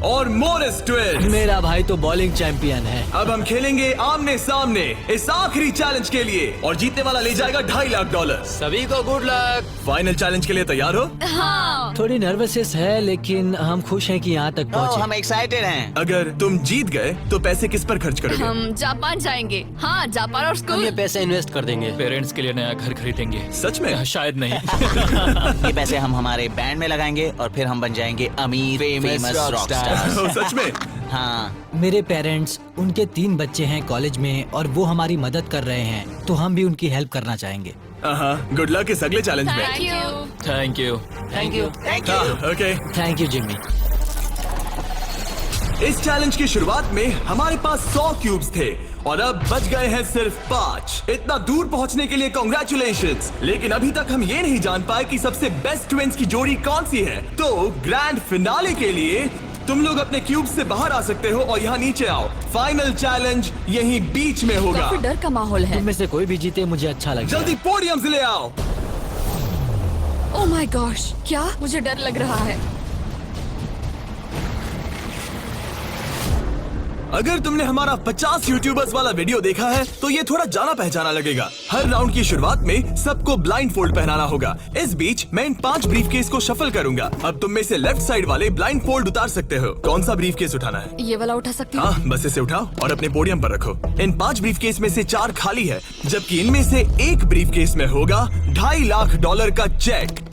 और मोरिस ट्विंस। मेरा भाई तो बॉलिंग चैंपियन है। अब हम खेलेंगे आमने सामने इस आखिरी चैलेंज के लिए और जीतने वाला ले जाएगा $2.5 लाख। सभी को गुड लक। फाइनल चैलेंज के लिए तैयार हो? हाँ। थोड़ी नर्वसनेस है लेकिन हम खुश हैं कि यहाँ तक पहुँचे। हम एक्साइटेड हैं। अगर तुम जीत गए तो पैसे किस पर खर्च करोगे? हम जापान जाएंगे। हाँ, जापान और हम स्कूल। ये पैसे इन्वेस्ट कर देंगे। पेरेंट्स के लिए नया घर खरीदेंगे। सच में? शायद नहीं। ये पैसे हम हमारे बैंड में लगाएंगे और फिर हम बन जाएंगे अमीर फेमस रॉक स्टार। ओह, सच में? हाँ। मेरे पेरेंट्स, उनके 3 बच्चे हैं कॉलेज में और वो हमारी मदद कर रहे हैं, तो हम भी उनकी हेल्प करना चाहेंगे। गुड लक इस अगले चैलेंज में। Thank you. Thank you. Thank you. Okay. Thank you Jimmy. इस चैलेंज की शुरुआत में हमारे पास 100 क्यूब्स थे और अब बच गए हैं सिर्फ 5। इतना दूर पहुंचने के लिए कांग्रेचुलेशंस। लेकिन अभी तक हम ये नहीं जान पाए कि सबसे बेस्ट ट्विंस की जोड़ी कौन सी है। तो ग्रैंड फिनाले के लिए तुम लोग अपने क्यूब्स से बाहर आ सकते हो और यहाँ नीचे आओ। फाइनल चैलेंज यहीं बीच में होगा। काफी डर का माहौल है। तुम में से कोई भी जीते मुझे अच्छा लगेगा। जल्दी पोडियम से ले आओ। ओह माय गॉश, क्या? मुझे डर लग रहा है। अगर तुमने हमारा 50 यूट्यूबर्स वाला वीडियो देखा है तो ये थोड़ा जाना पहचाना लगेगा। हर राउंड की शुरुआत में सबको ब्लाइंड फोल्ड पहनाना होगा। इस बीच मैं इन 5 ब्रीफकेस को शफल करूंगा। अब तुम में से लेफ्ट साइड वाले ब्लाइंड फोल्ड उतार सकते हो। कौन सा ब्रीफकेस उठाना है? ये वाला उठा सकती हूँ? हाँ, बस इसे उठाओ और अपने पोडियम पर रखो। इन 5 ब्रीफकेस में से 4 खाली है, जबकि इनमें से एक ब्रीफकेस में होगा $2.5 लाख का चेक।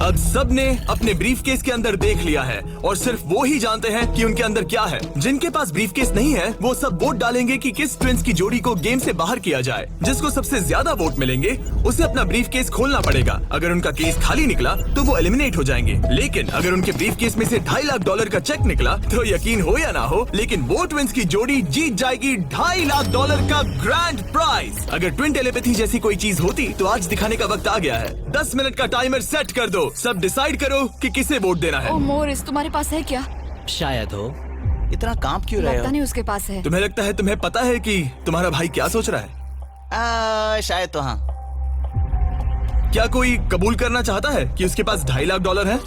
अब सबने अपने ब्रीफकेस के अंदर देख लिया है और सिर्फ वो ही जानते हैं कि उनके अंदर क्या है। जिनके पास ब्रीफकेस नहीं है वो सब वोट डालेंगे कि किस ट्विंस की जोड़ी को गेम से बाहर किया जाए। जिसको सबसे ज्यादा वोट मिलेंगे उसे अपना ब्रीफकेस खोलना पड़ेगा। अगर उनका केस खाली निकला तो वो एलिमिनेट हो जाएंगे। लेकिन अगर उनके ब्रीफकेस में से $2.5 लाख का चेक निकला तो यकीन हो या ना हो, लेकिन वो ट्विंस की जोड़ी जीत जाएगी $2.5 लाख का ग्रैंड प्राइज। अगर ट्विन टेलीपैथी जैसी कोई चीज होती तो आज दिखाने का वक्त आ गया है। 10 मिनट का टाइमर सेट कर दो। सब डिसाइड करो कि किसे वोट देना है। ओह मोरिस, तुम्हारे पास है क्या? शायद हो। इतना कांप क्यों रहे लगता हो? नहीं उसके पास है। तुम्हें लगता है तुम्हें पता है कि तुम्हारा भाई क्या सोच रहा है? शायद तो हाँ। क्या कोई कबूल करना चाहता है कि उसके पास $2.5 लाख है?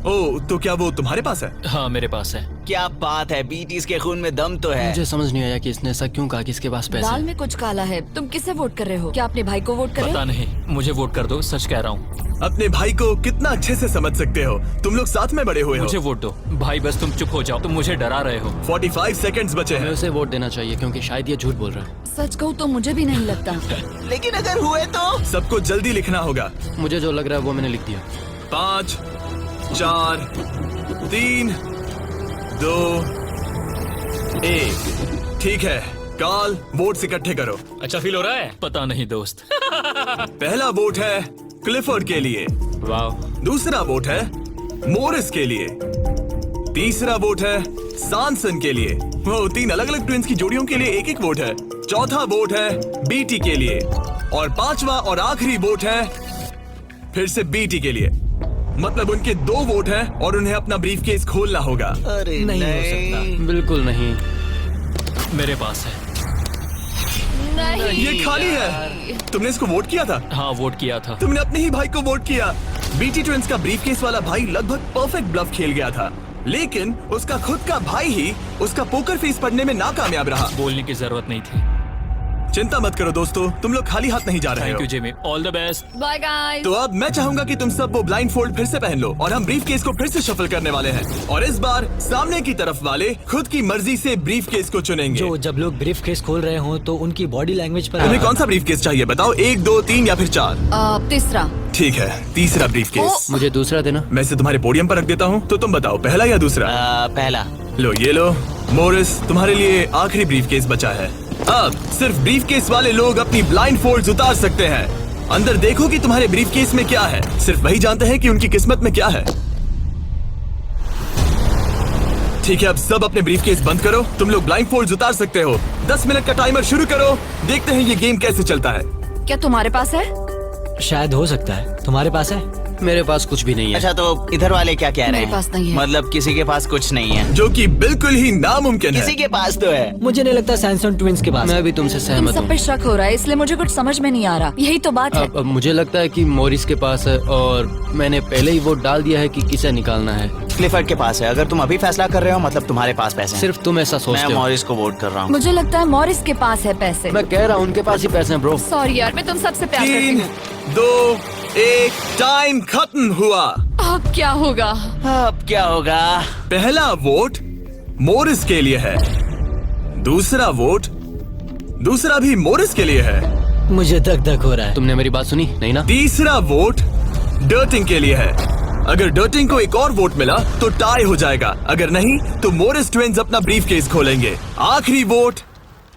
ओह, तो क्या वो तुम्हारे पास है? हाँ, मेरे पास है। क्या बात है, बीटीज के खून में दम तो है। मुझे समझ नहीं आया कि इसने ऐसा क्यों कहा कि इसके पास पैसे दाल हैं। में कुछ काला है। तुम किसे वोट कर रहे हो? क्या अपने भाई को वोट कर रहे पता हो? नहीं, मुझे वोट कर दो, सच कह रहा हूँ। अपने भाई को कितना अच्छे से समझ सकते हो। तुम लोग साथ में बड़े हुए हो। मुझे वोट दो भाई, बस तुम चुप हो जाओ। तुम मुझे डरा रहे हो। 45 सेकंड्स बचे हमें हैं। उसे वोट देना चाहिए क्योंकि शायद ये झूठ बोल रहा है। सच कहूँ तो मुझे भी नहीं लगता। लेकिन अगर हुए तो? सबको जल्दी लिखना होगा। मुझे जो लग रहा है वो मैंने लिख दिया। 5, 4, 3, 2, 1। ठीक है, कार्ल, वोट्स इकट्ठे करो। अच्छा फील हो रहा है? पता नहीं दोस्त। पहला वोट है क्लिफर्ड के लिए। वाह। दूसरा वोट है मोरिस के लिए। तीसरा वोट है सॉनसन के लिए। वो 3 अलग अलग ट्विंस की जोड़ियों के लिए एक वोट है। चौथा वोट है बीटी के लिए और 5वां और आखिरी वोट है फिर से बीटी के लिए। मतलब उनके 2 वोट हैं और उन्हें अपना ब्रीफकेस खोलना होगा। अरे नहीं हो सकता। बिल्कुल नहीं। मेरे पास है। नहीं ये खाली है। तुमने इसको वोट किया था? हाँ, वोट किया था। तुमने अपने ही भाई को वोट किया। बीटी ट्विंस का ब्रीफकेस वाला भाई लगभग परफेक्ट ब्लफ खेल गया था, लेकिन उसका खुद का भाई ही उसका पोकर फेस पढ़ने में नाकामयाब रहा। बोलने की जरूरत नहीं थी। चिंता मत करो दोस्तों, तुम लोग खाली हाथ नहीं जा रहे थैंक हो। You Jimmy, all the best. Bye guys. तो अब मैं चाहूंगा कि तुम सब वो ब्लाइंड फोल्ड फिर से पहन लो और हम ब्रीफकेस को फिर से शफल करने वाले हैं। और इस बार सामने की तरफ वाले खुद की मर्जी से ब्रीफकेस को चुनेंगे। जो जब लोग ब्रीफ केस खोल रहे हो तो उनकी बॉडी लैंग्वेज पर तुम्हें कौन सा ब्रीफकेस चाहिए बताओ? 1, 2, 3 या फिर 4? तीसरा। ठीक है, तीसरा ब्रीफकेस। मुझे दूसरा देना। मैं इसे तुम्हारे पोडियम पर रख देता हूँ, तो तुम बताओ पहला या दूसरा? पहला। लो ये लो मोरिस, तुम्हारे लिए आखिरी ब्रीफकेस बचा है। अब सिर्फ ब्रीफकेस वाले लोग अपनी ब्लाइंड फोल्ड्स उतार सकते हैं। अंदर देखो कि तुम्हारे ब्रीफकेस में क्या है। सिर्फ वही जानते हैं कि उनकी किस्मत में क्या है। ठीक है, अब सब अपने ब्रीफकेस बंद करो। तुम लोग ब्लाइंड फोल्ड्स उतार सकते हो। 10 मिनट का टाइमर शुरू करो। देखते हैं ये गेम कैसे चलता है। क्या तुम्हारे पास है? शायद हो सकता है। तुम्हारे पास है? मेरे पास कुछ भी नहीं है। अच्छा, तो इधर वाले क्या कह रहे मेरे हैं? पास नहीं है। मतलब किसी के पास कुछ नहीं है? जो कि बिल्कुल ही नामुमकिन है। किसी के पास तो है। मुझे नहीं लगता सैमसंग ट्विंस के पास मैं है। भी तुमसे तुम सहमत सब हूँ। पे शक हो रहा है, इसलिए मुझे कुछ समझ में नहीं आ रहा। यही तो बात है। अब मुझे लगता है कि मॉरिस के पास है और मैंने पहले ही वोट डाल दिया है कि किसे निकालना है। क्लिफर्ड के पास है। अगर तुम अभी फैसला कर रहे हो मतलब तुम्हारे पास पैसे हैं। सिर्फ तुम ऐसा मैं सोचते हो। मॉरिस को वोट कर रहा हूँ। मुझे लगता है मॉरिस के पास है पैसे। मैं कह रहा हूँ उनके पास ही पैसे हैं ब्रो। सॉरी यार, मैं तुम सबसे प्यार करती 3, हूँ। 2, 1 टाइम खत्म हुआ। अब क्या होगा? अब क्या होगा? पहला वोट मोरिस के लिए है। दूसरा वोट दूसरा भी मोरिस के लिए है। मुझे धक धक हो रहा है। तुमने मेरी बात सुनी नहीं ना? तीसरा वोट डर्टिंग के लिए है। अगर डर्टिंग को एक और वोट मिला तो टाई हो जाएगा। अगर नहीं तो मोरिस ट्विंस अपना ब्रीफकेस खोलेंगे। आखिरी वोट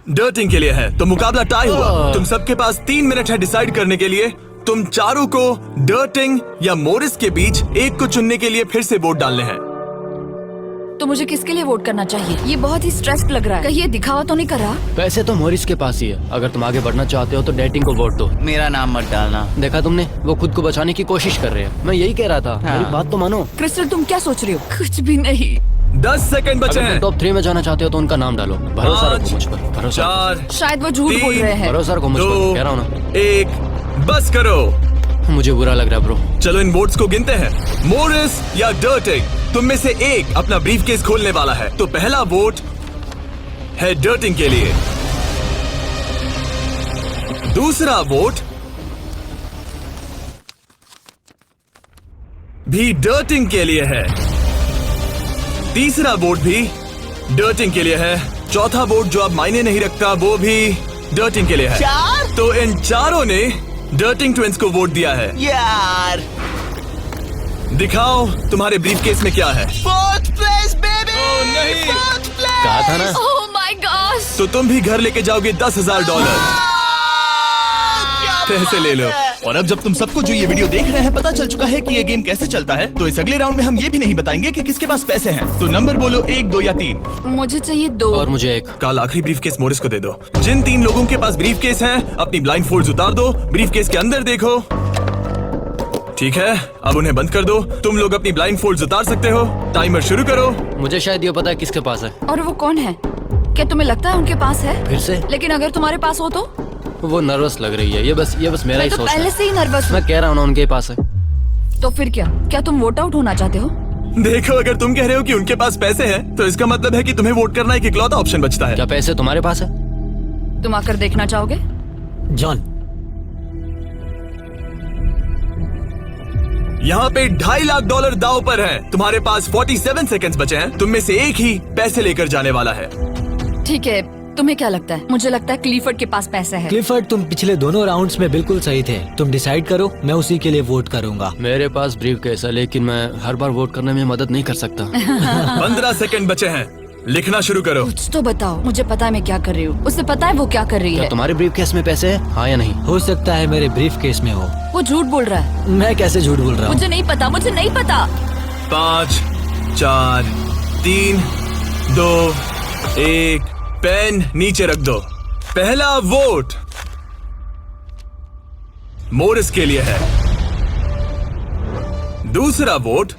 डर्टिंग के लिए है, तो मुकाबला टाई हुआ। तुम सबके पास 3 मिनट है डिसाइड करने के लिए। तुम चारों को डर्टिंग या मोरिस के बीच एक को चुनने के लिए फिर से वोट डालने हैं। तो मुझे किसके लिए वोट करना चाहिए? ये बहुत ही स्ट्रेस्ड लग रहा है। कहीं ये दिखावा तो नहीं कर रहा? पैसे तो मॉरिस के पास ही है। अगर तुम आगे बढ़ना चाहते हो तो डेटिंग को वोट दो। मेरा नाम मत डालना। देखा तुमने, वो खुद को बचाने की कोशिश कर रहे हैं। मैं यही कह रहा था। मेरी बात तो मानो। क्रिस्टल, तुम क्या सोच रही हो? कुछ भी नहीं। 10 सेकंड बचे अगर हैं। तुम टॉप 3 में जाना चाहते हो तो उनका नाम डालो। भरोसा रखो 5, मुझ पर। भरोसा 4, शायद वो झूठ बोल रहे हैं। भरोसा रखो मुझ पर। 2, कह रहा हूँ ना। 1 बस करो। मुझे बुरा लग रहा है ब्रो। चलो इन वोट्स को गिनते हैं। मोरिस या डर्टिंग, तुम में से एक अपना ब्रीफकेस खोलने वाला है। तो पहला वोट है डर्टिंग के लिए। दूसरा वोट भी डर्टिंग के लिए है। तीसरा वोट भी डर्टिंग के लिए है। चौथा वोट जो अब मायने नहीं रखता वो भी डर्टिंग के लिए है। 4? तो इन चारों ने डर्टिंग ट्विंस को वोट दिया है। यार, दिखाओ तुम्हारे ब्रीफकेस में क्या है। Fourth place baby. नहीं। Fourth place. कहा था ना। Oh my gosh. तो तुम भी घर लेके जाओगे $10,000। पैसे ले लो। और अब जब तुम सबको जो ये वीडियो देख रहे हैं पता चल चुका है कि ये गेम कैसे चलता है, तो इस अगले राउंड में हम ये भी नहीं बताएंगे कि किसके पास पैसे हैं। तो नंबर बोलो, 1, 2 या 3। मुझे चाहिए 2। और मुझे 1। कल आखिरी ब्रीफकेस मोरिस को दे दो। जिन 3 लोगों के पास ब्रीफकेस है अपनी ब्लाइंड फोल्ड्स उतार दो। ब्रीफकेस के अंदर देखो। ठीक है, अब उन्हें बंद कर दो। तुम लोग अपनी ब्लाइंड फोल्ड्स उतार सकते हो। टाइमर शुरू करो। मुझे शायद ये पता है किसके पास है। और वो कौन है? क्या तुम्हें लगता है उनके पास है? फिर से लेकिन अगर तुम्हारे पास हो तो? वो नर्वस लग रही है। ये बस मेरा मैं ही तो सोच पहले है। से ही नर्वस हूँ। मैं कह रहा हूँ ना उनके पास है। तो फिर क्या तुम वोट आउट होना चाहते हो? देखो, अगर तुम कह रहे हो कि उनके पास पैसे हैं, तो इसका मतलब है कि तुम्हें वोट करना एक इकलौता ऑप्शन बचता है। क्या पैसे तुम्हारे पास है? तुम आकर देखना चाहोगे? जॉन, यहाँ पे $2.5 लाख दाव पर है। तुम्हारे पास 47 सेकंड्स बचे हैं। तुम में से एक ही पैसे लेकर जाने वाला है। ठीक है, तुम्हें क्या लगता है? मुझे लगता है क्लीफर्ड के पास पैसे है। क्लिफर्ड, तुम पिछले दोनों राउंड्स में बिल्कुल सही थे। तुम डिसाइड करो, मैं उसी के लिए वोट करूंगा। मेरे पास ब्रीफकेस है, लेकिन मैं हर बार वोट करने में मदद नहीं कर सकता। 15 सेकंड बचे हैं। लिखना शुरू करो। कुछ तो बताओ। मुझे पता है मैं क्या कर रही हूँ। उसे पता है वो क्या कर रही क्या है। तुम्हारे ब्रीफकेस में पैसे है? हाँ या नहीं? हो सकता है मेरे ब्रीफ केस में हो। वो झूठ बोल रहा है। मैं कैसे झूठ बोल रहा हूँ? मुझे नहीं पता। मुझे नहीं पता। 5, 4, 3, 2, 1 पेन नीचे रख दो। पहला वोट मोरिस के लिए है। दूसरा वोट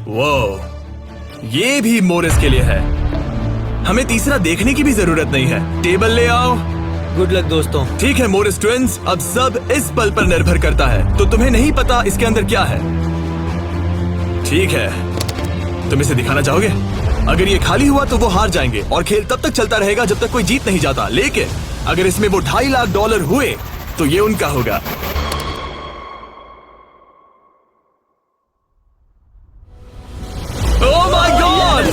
वो ये भी मोरिस के लिए है। हमें तीसरा देखने की भी जरूरत नहीं है। टेबल ले आओ। गुड लक दोस्तों। ठीक है मोरिस ट्विंस, अब सब इस पल पर निर्भर करता है। तो तुम्हें नहीं पता इसके अंदर क्या है। ठीक है, तुम इसे दिखाना चाहोगे? अगर ये खाली हुआ तो वो हार जाएंगे और खेल तब तक चलता रहेगा जब तक कोई जीत नहीं जाता। लेकिन अगर इसमें वो $2.5 लाख हुए तो ये उनका होगा। Oh my God!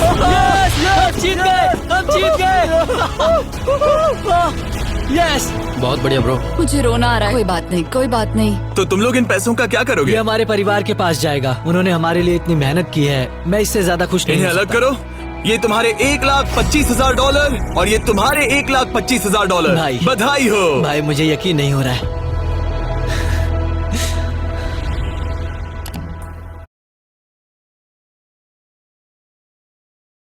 हम जीत गए। यस, बहुत बढ़िया ब्रो। मुझे रोना आ रहा है। कोई बात नहीं, कोई बात नहीं। तो तुम लोग इन पैसों का क्या ये करोगे? हमारे परिवार के पास जाएगा। उन्होंने हमारे लिए इतनी मेहनत की है, मैं इससे ज्यादा खुश नहीं इन्हें हो अलग सकता। करो। ये तुम्हारे $1,25,000 और ये तुम्हारे $1,25,000। भाई। बधाई हो। भाई मुझे यकीन नहीं हो रहा है।